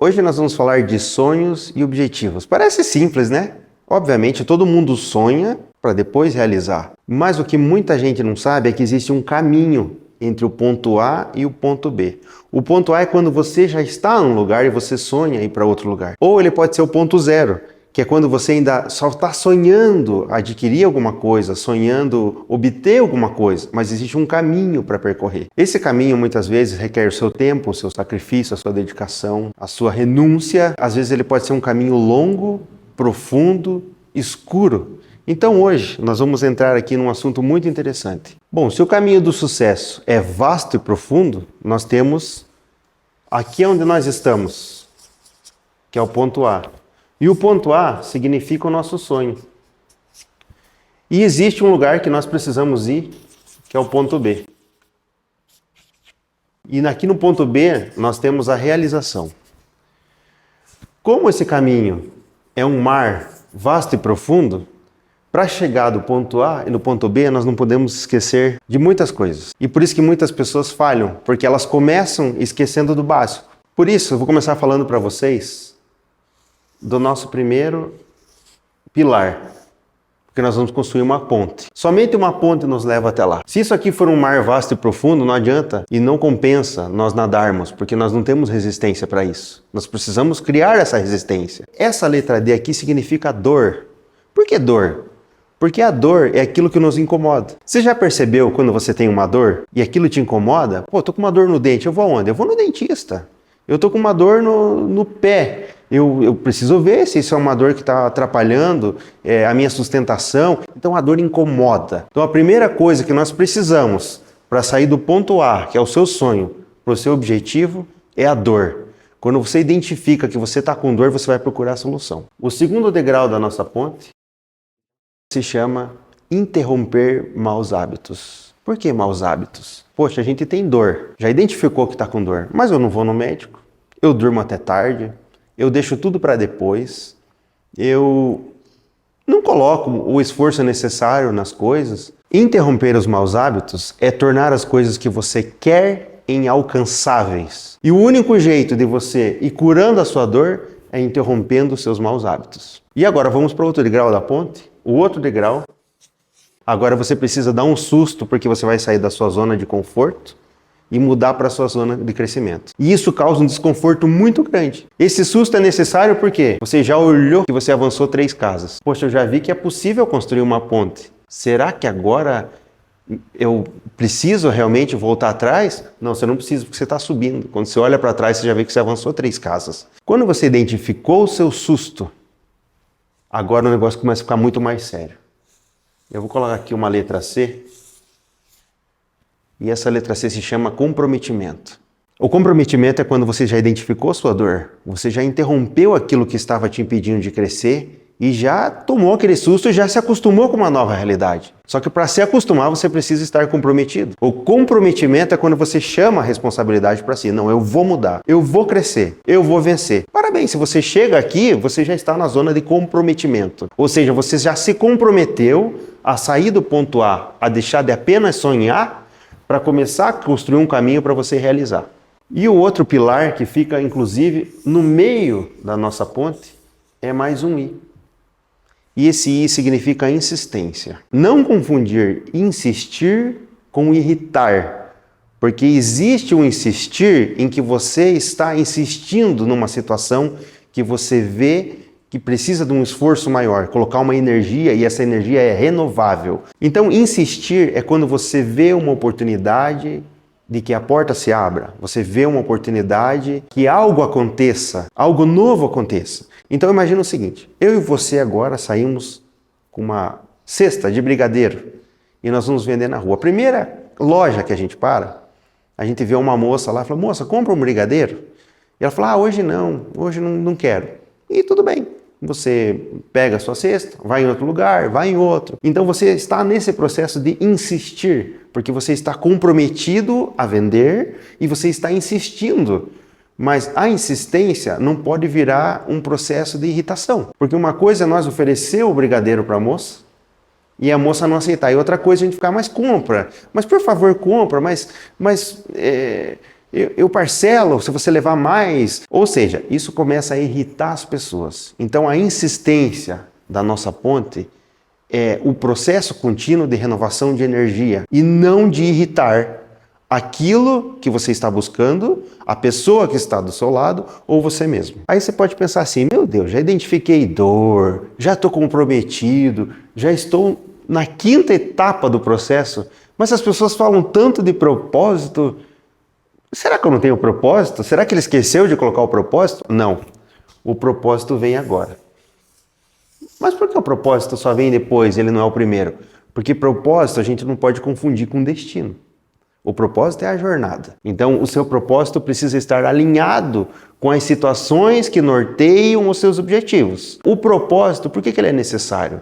Hoje nós vamos falar de sonhos e objetivos. Parece simples, né? Obviamente todo mundo sonha para depois realizar. Mas o que muita gente não sabe é que existe um caminho entre o ponto A e o ponto B. O ponto A é quando você já está num lugar e você sonha ir para outro lugar. Ou ele pode ser o ponto zero, que é quando você ainda só está sonhando adquirir alguma coisa, sonhando obter alguma coisa, mas existe um caminho para percorrer. Esse caminho muitas vezes requer o seu tempo, o seu sacrifício, a sua dedicação, a sua renúncia. Às vezes ele pode ser um caminho longo, profundo, escuro. Então hoje nós vamos entrar aqui num assunto muito interessante. Bom, se o caminho do sucesso é vasto e profundo, nós temos aqui onde nós estamos, que é o ponto A. E o ponto A significa o nosso sonho. E existe um lugar que nós precisamos ir, que é o ponto B. E aqui no ponto B nós temos a realização. Como esse caminho é um mar vasto e profundo, para chegar do ponto A e no ponto B nós não podemos esquecer de muitas coisas. E por isso que muitas pessoas falham, porque elas começam esquecendo do básico. Por isso eu vou começar falando para vocês do nosso primeiro pilar, porque nós vamos construir uma ponte. Somente uma ponte nos leva até lá. Se isso aqui for um mar vasto e profundo, não adianta e não compensa nós nadarmos, porque nós não temos resistência para isso. Nós precisamos criar essa resistência. Essa letra D aqui significa dor. Por que dor? Porque a dor é aquilo que nos incomoda. Você já percebeu quando você tem uma dor e aquilo te incomoda? Pô, tô com uma dor no dente, eu vou aonde? Eu vou no dentista. Eu tô com uma dor no pé. Eu preciso ver se isso é uma dor que está atrapalhando a minha sustentação. Então a dor incomoda. Então a primeira coisa que nós precisamos para sair do ponto A, que é o seu sonho, para o seu objetivo, é a dor. Quando você identifica que você está com dor, você vai procurar a solução. O segundo degrau da nossa ponte se chama interromper maus hábitos. Por que maus hábitos? Poxa, a gente tem dor. Já identificou que está com dor, mas eu não vou no médico. Eu durmo até tarde. Eu deixo tudo para depois, eu não coloco o esforço necessário nas coisas. Interromper os maus hábitos é tornar as coisas que você quer inalcançáveis. E o único jeito de você ir curando a sua dor é interrompendo os seus maus hábitos. E agora vamos para outro degrau da ponte. O outro degrau, agora você precisa dar um susto porque você vai sair da sua zona de conforto e mudar para a sua zona de crescimento. E isso causa um desconforto muito grande. Esse susto é necessário porque você já olhou que você avançou 3 casas. Poxa, eu já vi que é possível construir uma ponte. Será que agora eu preciso realmente voltar atrás? Não, você não precisa porque você está subindo. Quando você olha para trás, você já vê que você avançou 3 casas. Quando você identificou o seu susto, agora o negócio começa a ficar muito mais sério. Eu vou colocar aqui uma letra C. E essa letra C se chama comprometimento. O comprometimento é quando você já identificou sua dor, você já interrompeu aquilo que estava te impedindo de crescer e já tomou aquele susto e já se acostumou com uma nova realidade. Só que para se acostumar você precisa estar comprometido. O comprometimento é quando você chama a responsabilidade para si. Não, eu vou mudar, eu vou crescer, eu vou vencer. Parabéns, se você chega aqui, você já está na zona de comprometimento. Ou seja, você já se comprometeu a sair do ponto A, a deixar de apenas sonhar, para começar a construir um caminho para você realizar. E o outro pilar que fica, inclusive, no meio da nossa ponte, é mais um I. E esse I significa insistência. Não confundir insistir com irritar, porque existe um insistir em que você está insistindo numa situação que você vê que precisa de um esforço maior, colocar uma energia e essa energia é renovável. Então, insistir é quando você vê uma oportunidade de que a porta se abra, você vê uma oportunidade que algo aconteça, algo novo aconteça. Então, imagina o seguinte, eu e você agora saímos com uma cesta de brigadeiro e nós vamos vender na rua. A primeira loja que a gente para, a gente vê uma moça lá e fala, moça, compra um brigadeiro? E ela fala, hoje não quero. E tudo bem. Você pega a sua cesta, vai em outro lugar, vai em outro. Então você está nesse processo de insistir, porque você está comprometido a vender e você está insistindo. Mas a insistência não pode virar um processo de irritação. Porque uma coisa é nós oferecer o brigadeiro para a moça e a moça não aceitar. E outra coisa é a gente ficar, mas compra. Mas por favor, compra. Eu parcelo se você levar mais. Ou seja, isso começa a irritar as pessoas. Então a insistência da nossa ponte é o processo contínuo de renovação de energia e não de irritar aquilo que você está buscando, a pessoa que está do seu lado ou você mesmo. Aí você pode pensar assim, meu Deus, já identifiquei dor, já estou comprometido, já estou na 5ª etapa do processo, mas as pessoas falam tanto de propósito. Será que eu não tenho propósito? Será que ele esqueceu de colocar o propósito? Não, o propósito vem agora. Mas por que o propósito só vem depois, ele não é o primeiro? Porque propósito a gente não pode confundir com destino. O propósito é a jornada. Então, o seu propósito precisa estar alinhado com as situações que norteiam os seus objetivos. O propósito, por que ele é necessário?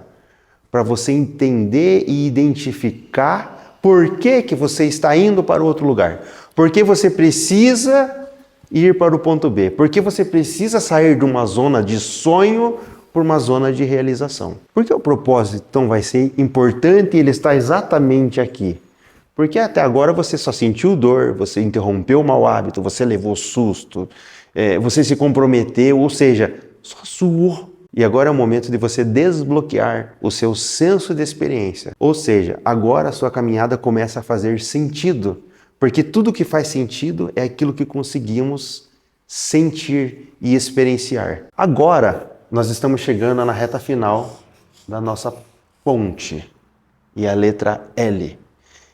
Para você entender e identificar por que você está indo para outro lugar. Por que você precisa ir para o ponto B. Por que você precisa sair de uma zona de sonho para uma zona de realização. Por que o propósito então vai ser importante e ele está exatamente aqui? Porque até agora você só sentiu dor, você interrompeu o mau hábito, você levou susto, você se comprometeu, ou seja, só suou. E agora é o momento de você desbloquear o seu senso de experiência. Ou seja, agora a sua caminhada começa a fazer sentido. Porque tudo que faz sentido é aquilo que conseguimos sentir e experienciar. Agora, nós estamos chegando na reta final da nossa ponte. E a letra L.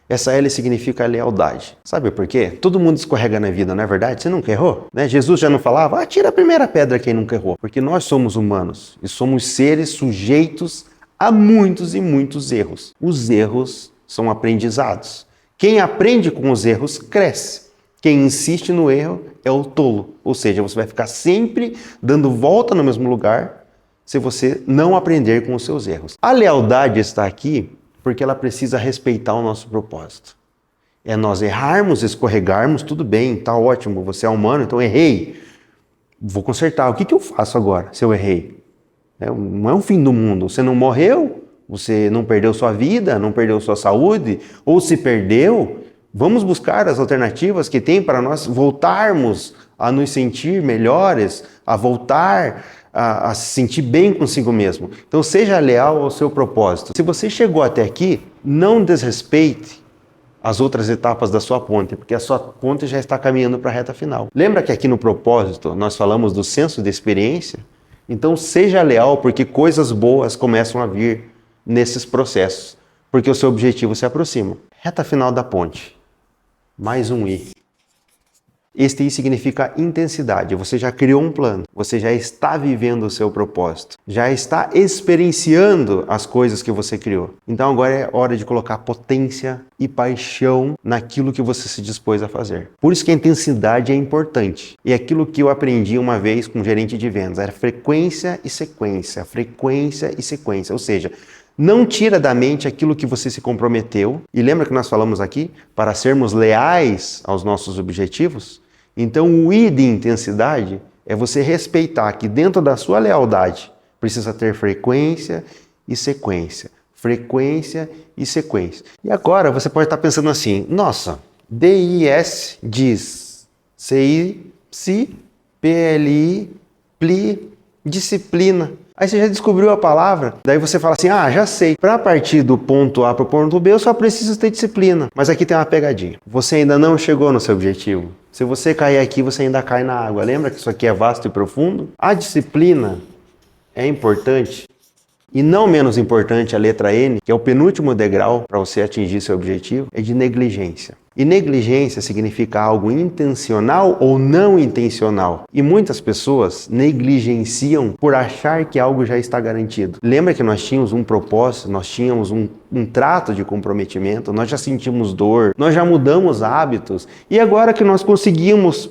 Essa L significa lealdade. Sabe por quê? Todo mundo escorrega na vida, não é verdade? Você nunca errou? Né? Jesus já não falava, atira a primeira pedra quem nunca errou. Porque nós somos humanos e somos seres sujeitos a muitos e muitos erros. Os erros são aprendizados. Quem aprende com os erros cresce. Quem insiste no erro é o tolo. Ou seja, você vai ficar sempre dando volta no mesmo lugar se você não aprender com os seus erros. A lealdade está aqui porque ela precisa respeitar o nosso propósito. É nós errarmos, escorregarmos, tudo bem, tá ótimo, você é humano, então errei. Vou consertar. O que eu faço agora se eu errei? Não é o fim do mundo. Você não morreu, você não perdeu sua vida, não perdeu sua saúde, ou se perdeu, vamos buscar as alternativas que tem para nós voltarmos a nos sentir melhores, a voltar a se sentir bem consigo mesmo. Então seja leal ao seu propósito. Se você chegou até aqui, não desrespeite as outras etapas da sua ponte, porque a sua ponte já está caminhando para a reta final. Lembra que aqui no propósito nós falamos do senso de experiência? Então seja leal, porque coisas boas começam a vir nesses processos, porque o seu objetivo se aproxima. Reta final da ponte. Mais um I. Este I significa intensidade. Você já criou um plano, você já está vivendo o seu propósito, já está experienciando as coisas que você criou. Então agora é hora de colocar potência e paixão naquilo que você se dispôs a fazer. Por isso que a intensidade é importante. E aquilo que eu aprendi uma vez com um gerente de vendas era frequência e sequência, frequência e sequência. Ou seja, não tira da mente aquilo que você se comprometeu. E lembra que nós falamos aqui? Para sermos leais aos nossos objetivos? Então o I de intensidade é você respeitar que dentro da sua lealdade precisa ter frequência e sequência. Frequência e sequência. E agora você pode estar pensando assim, nossa, DIS diz, CI, PSI, PLI, PLI, disciplina. Aí você já descobriu a palavra, daí você fala assim, já sei. Para partir do ponto A para o ponto B, eu só preciso ter disciplina. Mas aqui tem uma pegadinha. Você ainda não chegou no seu objetivo. Se você cair aqui, você ainda cai na água. Lembra que isso aqui é vasto e profundo? A disciplina é importante. E não menos importante, a letra N, que é o penúltimo degrau para você atingir seu objetivo, é de negligência. E negligência significa algo intencional ou não intencional. E muitas pessoas negligenciam por achar que algo já está garantido. Lembra que nós tínhamos um propósito, nós tínhamos um trato de comprometimento, nós já sentimos dor, nós já mudamos hábitos. E agora que nós conseguimos,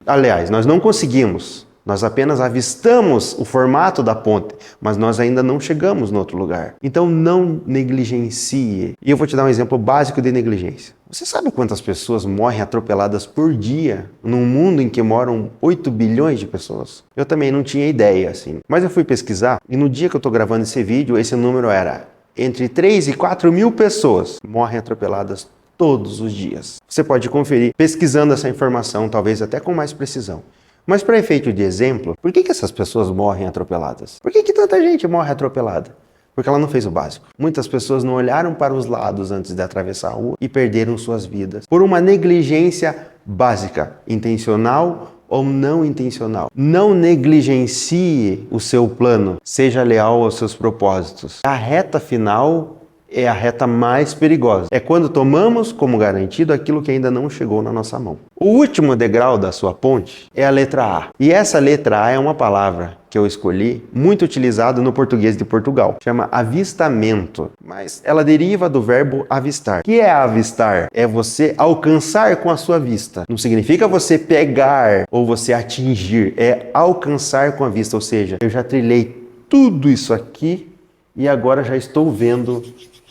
aliás, nós não conseguimos. Nós apenas avistamos o formato da ponte, mas nós ainda não chegamos no outro lugar. Então não negligencie. E eu vou te dar um exemplo básico de negligência. Você sabe quantas pessoas morrem atropeladas por dia num mundo em que moram 8 bilhões de pessoas? Eu também não tinha ideia, assim. Mas eu fui pesquisar e no dia que eu estou gravando esse vídeo, esse número era entre 3 e 4 mil pessoas morrem atropeladas todos os dias. Você pode conferir pesquisando essa informação, talvez até com mais precisão. Mas para efeito de exemplo, por que essas pessoas morrem atropeladas? Por que tanta gente morre atropelada? Porque ela não fez o básico. Muitas pessoas não olharam para os lados antes de atravessar a rua e perderam suas vidas por uma negligência básica, intencional ou não intencional. Não negligencie o seu plano, seja leal aos seus propósitos. A reta final é a reta mais perigosa. É quando tomamos como garantido aquilo que ainda não chegou na nossa mão. O último degrau da sua ponte é a letra A. E essa letra A é uma palavra que eu escolhi, muito utilizada no português de Portugal. Chama avistamento, mas ela deriva do verbo avistar. O que é avistar? É você alcançar com a sua vista. Não significa você pegar ou você atingir, é alcançar com a vista. Ou seja, eu já trilhei tudo isso aqui e agora já estou vendo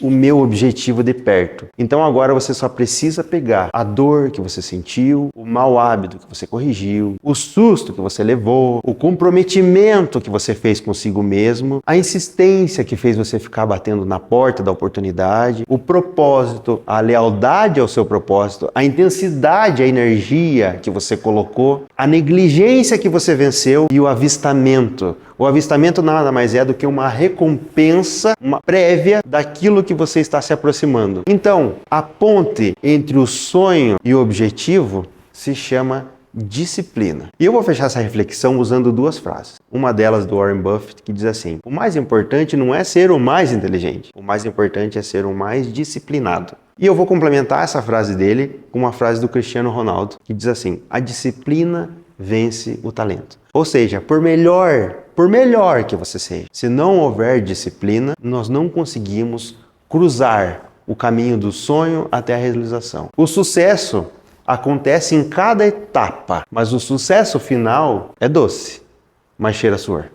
o meu objetivo de perto. Então agora você só precisa pegar a dor que você sentiu, o mau hábito que você corrigiu, o susto que você levou, o comprometimento que você fez consigo mesmo, a insistência que fez você ficar batendo na porta da oportunidade, o propósito, a lealdade ao seu propósito, a intensidade, a energia que você colocou, a negligência que você venceu e o avistamento. O avistamento nada mais é do que uma recompensa, uma prévia daquilo que você está se aproximando. Então, a ponte entre o sonho e o objetivo se chama disciplina. E eu vou fechar essa reflexão usando duas frases. Uma delas do Warren Buffett, que diz assim: o mais importante não é ser o mais inteligente, o mais importante é ser o mais disciplinado. E eu vou complementar essa frase dele com uma frase do Cristiano Ronaldo, que diz assim: a disciplina vence o talento. Ou seja, por melhor que você seja, se não houver disciplina, nós não conseguimos cruzar o caminho do sonho até a realização. O sucesso acontece em cada etapa, mas o sucesso final é doce, mas cheira a suor.